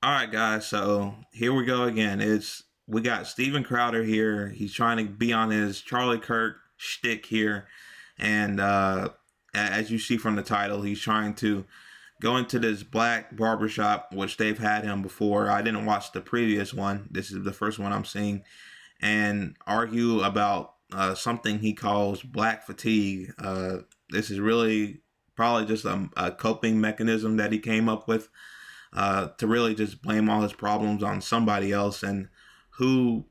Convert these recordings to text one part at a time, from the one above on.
All right, guys. So here we go again. We got Steven Crowder here. He's trying to be on his Charlie Kirk shtick here, and as you see from the title, he's trying to go into this black barbershop, which they've had him before. I didn't watch the previous one. This is the first one I'm seeing, and argue about something he calls black fatigue. This is really probably just a coping mechanism that he came up with to really just blame all his problems on somebody else. And who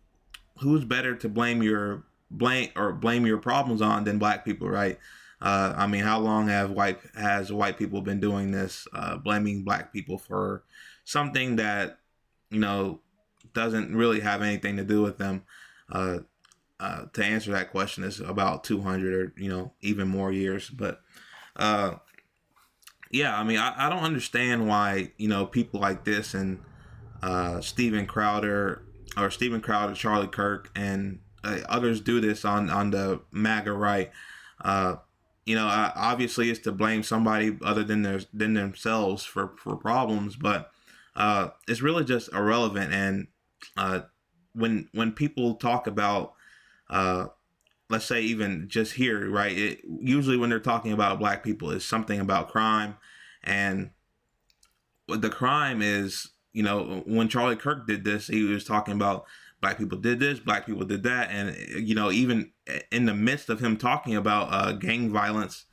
who's better to blame your problems on than black people, right? I mean, how long has white people been doing this, blaming black people for something that you know doesn't really have anything to do with them? To answer that question is about 200 or even more years. But yeah, I mean, I don't understand why people like this and Steven Crowder, Charlie Kirk, and others do this on the MAGA right. Obviously it's to blame somebody other than themselves for problems, but it's really just irrelevant. And when people talk about let's say even just here, right? Usually when they're talking about black people, it's something about crime, and the crime is, when Charlie Kirk did this, he was talking about black people did this, black people did that, and even in the midst of him talking about gang violence,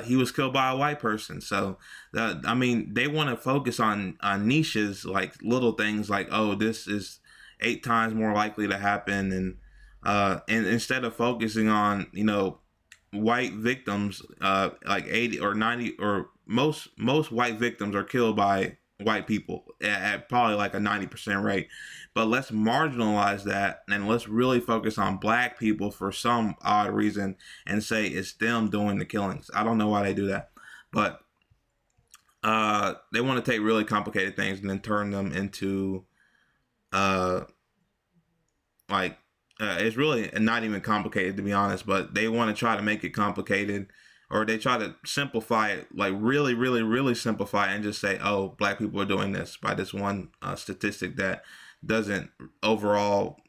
he was killed by a white person. So, I mean, they want to focus on niches, like little things like, oh, this is 8 times more likely to happen, and instead of focusing on white victims, like 80 or 90 or most white victims are killed by white people at probably like a 90% rate. But let's marginalize that and let's really focus on black people for some odd reason and say it's them doing the killings. I don't know why they do that, but they want to take really complicated things and then turn them into it's really not even complicated, to be honest, but they want to try to make it complicated, or they try to simplify it, like really, really, really simplify it and just say, oh, black people are doing this by this one statistic that doesn't overall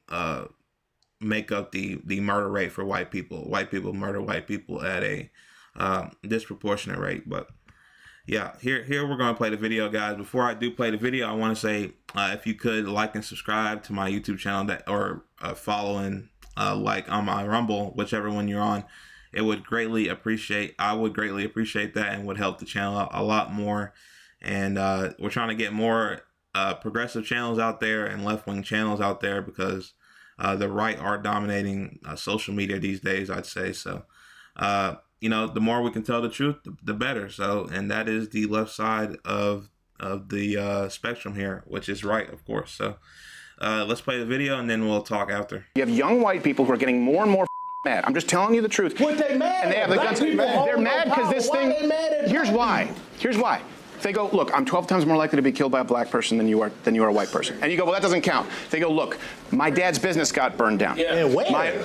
make up the murder rate for white people. White people murder white people at a disproportionate rate. But yeah, here we're going to play the video, guys. Before I do play the video, I want to say if you could like and subscribe to my YouTube channel, or follow and like on my Rumble, whichever one you're on, I would greatly appreciate that, and would help the channel a lot more. And we're trying to get more progressive channels out there and left-wing channels out there, because the right are dominating social media these days, I'd say. So the more we can tell the truth, the better. So, and that is the left side of the spectrum here, which is right, of course. So let's play the video and then we'll talk after. You have young white people who are getting more and more mad. I'm just telling you the truth. What they mad? And they have the guns. They're mad because this thing. Here's why. They go, look, I'm 12 times more likely to be killed by a black person than you are a white person. And you go, well, that doesn't count. They go, look, my dad's business got burned down. Yeah.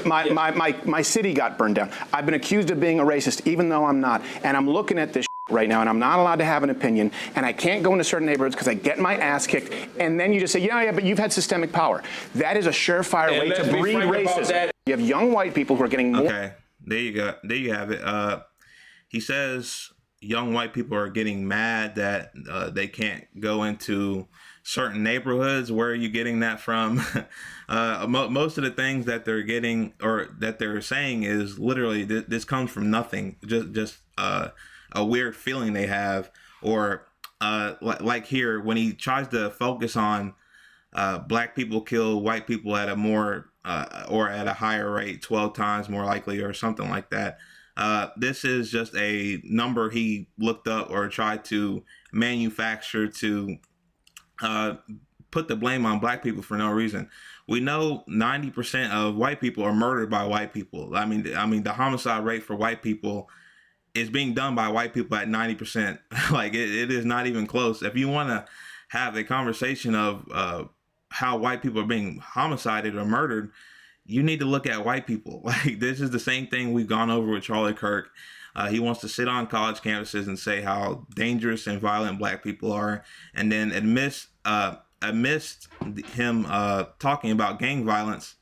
My city got burned down. I've been accused of being a racist, even though I'm not. And I'm looking at this right now, and I'm not allowed to have an opinion, and I can't go into certain neighborhoods because I get my ass kicked. And then you just say, yeah, but you've had systemic power. That is a surefire way to breed racism. You have young white people who are getting more. Okay, there you go. There you have it. He says young white people are getting mad that they can't go into certain neighborhoods. Where are you getting that from? Most of the things that they're getting, or that they're saying, is literally this comes from nothing. Just a weird feeling they have, or like here when he tries to focus on black people kill white people at a more or at a higher rate, 12 times more likely, or something like that. This is just a number he looked up or tried to manufacture to put the blame on black people for no reason. We know 90% of white people are murdered by white people. I mean, the homicide rate for white people is being done by white people at 90%. Like it is not even close. If you want to have a conversation of how white people are being homicided or murdered, you need to look at white people. Like, this is the same thing we've gone over with Charlie Kirk. He wants to sit on college campuses and say how dangerous and violent black people are, and then amidst him talking about gang violence,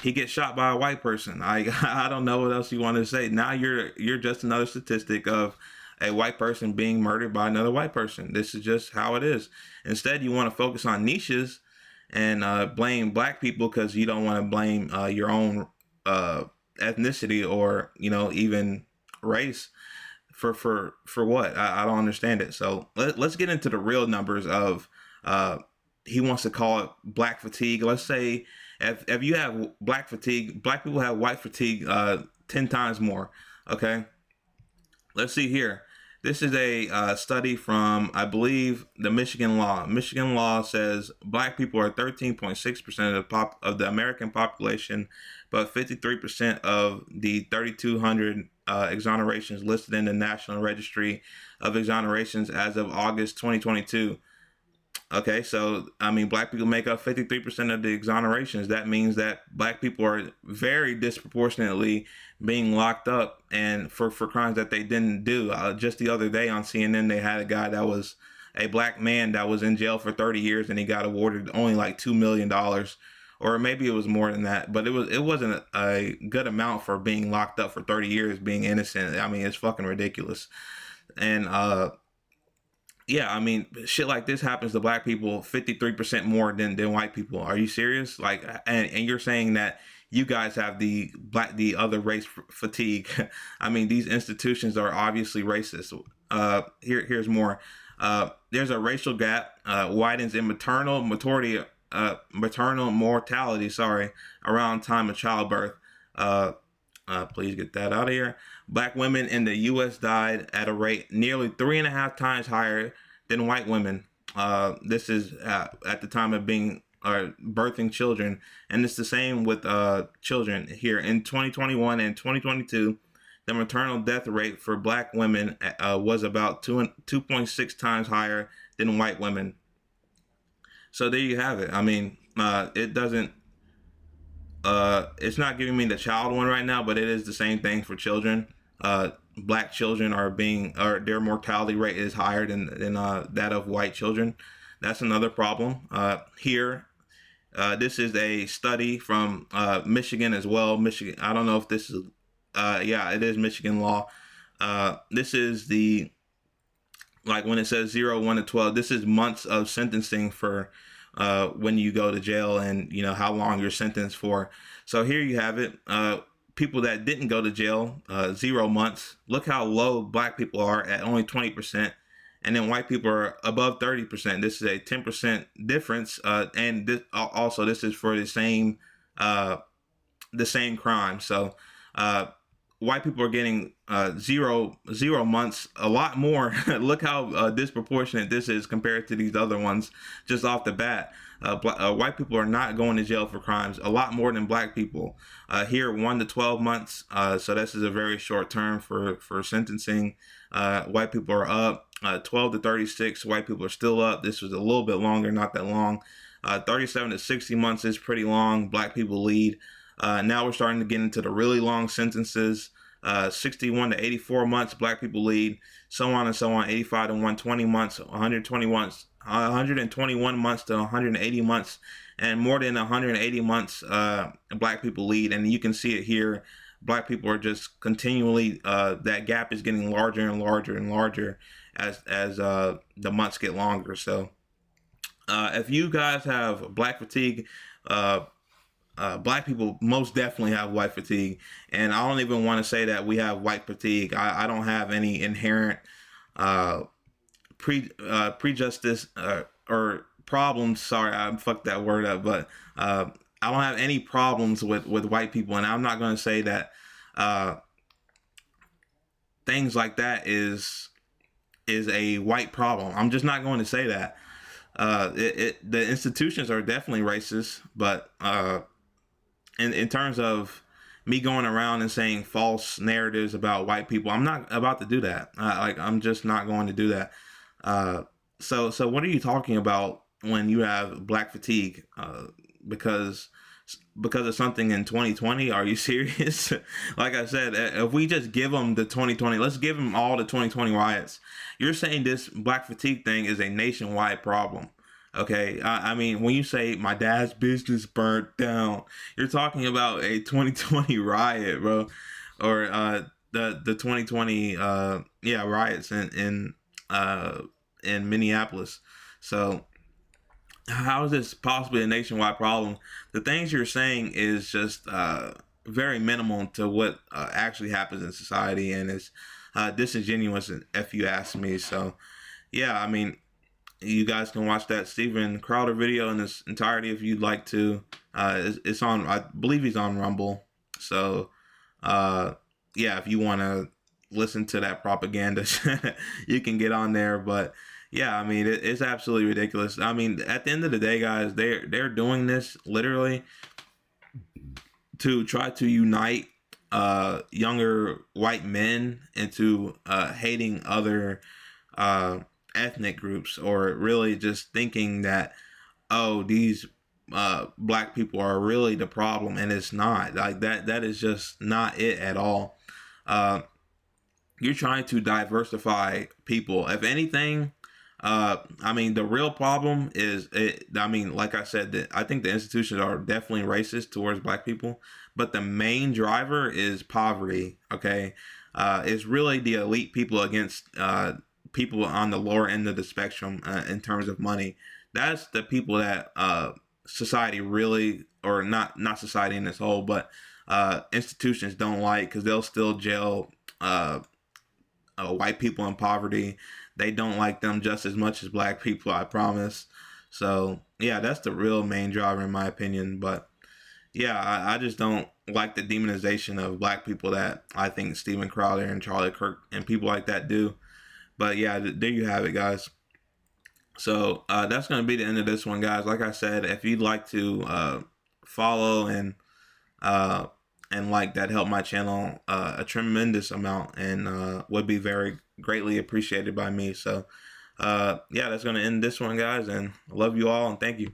he gets shot by a white person. I don't know what else you want to say. Now you're just another statistic of a white person being murdered by another white person. This is just how it is. Instead, you want to focus on niches and blame black people because you don't want to blame your own ethnicity or even race for what? I don't understand it. So let's get into the real numbers of he wants to call it black fatigue. Let's say if you have black fatigue, black people have white fatigue 10 times more. Okay, let's see here. This is a study from, I believe, the Michigan law. Michigan law says black people are 13.6% of the American population, but 53% of the 3,200 exonerations listed in the National Registry of Exonerations as of August 2022. Okay, so I mean, black people make up 53% of the exonerations. That means that black people are very disproportionately being locked up and for crimes that they didn't do. Just the other day on CNN, they had a guy that was a black man that was in jail for 30 years and he got awarded only like $2 million, or maybe it was more than that, but it wasn't a good amount for being locked up for 30 years being innocent. I mean, it's fucking ridiculous. And yeah, I mean, shit like this happens to black people 53% more than white people. Are you serious? Like, and you're saying that you guys have the other race fatigue. I mean, these institutions are obviously racist. Here's more. There's a racial gap widens in maternal mortality. Sorry, around time of childbirth. Please get that out of here. Black women in the U.S. died at a rate nearly 3.5 times higher than white women. This is at the time of being birthing children, and it's the same with children here in 2021 and 2022. The maternal death rate for black women was about 2.6 times higher than white women. So there you have it. I mean, it doesn't. It's not giving me the child one right now, but it is the same thing for children. Black children their mortality rate is higher than that of white children. That's another problem. Here, this is a study from Michigan as well. Michigan. I don't know if this is. Yeah, it is Michigan law. This is the, like, when it says 0, 1 to 12. This is months of sentencing for when you go to jail, and how long you're sentenced for. So here you have it. People that didn't go to jail, 0 months. Look how low black people are at only 20%, and then white people are above 30%. This is a 10% difference, and this is for the same crime. So white people are getting zero months, a lot more. Look how disproportionate this is compared to these other ones just off the bat. White people are not going to jail for crimes, a lot more than black people. Here, 1 to 12 months. So this is a very short term for sentencing. White people are up. 12 to 36, white people are still up. This was a little bit longer, not that long. 37 to 60 months is pretty long. Black people lead. Now we're starting to get into the really long sentences. 61 to 84 months, black people lead, so on and so on. 85 to 120 months, 121 months to 180 months, and more than 180 months, black people lead. And you can see it here. Black people are just continually, that gap is getting larger and larger and larger as the months get longer. So if you guys have black fatigue, black people most definitely have white fatigue, and I don't even want to say that we have white fatigue. I don't have any inherent prejudice or problems. Sorry, I fucked that word up, but I don't have any problems with white people, and I'm not going to say that things like that is a white problem. I'm just not going to say that. The institutions are definitely racist, but in terms of me going around and saying false narratives about white people, I'm not about to do that. I'm just not going to do that. So what are you talking about when you have black fatigue? Because of something in 2020? Are you serious? Like I said, if we just give them the 2020, let's give them all the 2020 riots. You're saying this black fatigue thing is a nationwide problem. Okay, I mean, when you say my dad's business burnt down, you're talking about a 2020 riot, bro, or the 2020 riots in Minneapolis. So how is this possibly a nationwide problem? The things you're saying is just very minimal to what actually happens in society, and it's disingenuous if you ask me. So yeah, I mean, you guys can watch that Steven Crowder video in its entirety if you'd like to. It's on, I believe he's on Rumble. So, uh, yeah, if you want to listen to that propaganda, you can get on there. But yeah, I mean, it's absolutely ridiculous. I mean, at the end of the day, guys, they're doing this literally to try to unite younger white men into hating other uh, ethnic groups, or really just thinking that, oh, these black people are really the problem, and it's not. Like that is just not it at all. uh, you're trying to diversify people. If anything, I mean, the real problem is it. I mean, like I said, that I think the institutions are definitely racist towards black people, but the main driver is poverty. Okay, it's really the elite people against people on the lower end of the spectrum in terms of money. That's the people that society really, or not society in its whole, but institutions don't like, because they'll still jail white people in poverty. They don't like them just as much as black people, I promise. So yeah, that's the real main driver in my opinion. But yeah, I just don't like the demonization of black people that I think Steven Crowder and Charlie Kirk and people like that do. But yeah, there you have it, guys. So that's going to be the end of this one, guys. Like I said, if you'd like to follow uh, and like that, help my channel a tremendous amount, and would be very greatly appreciated by me. So yeah, that's going to end this one, guys, and I love you all, and thank you.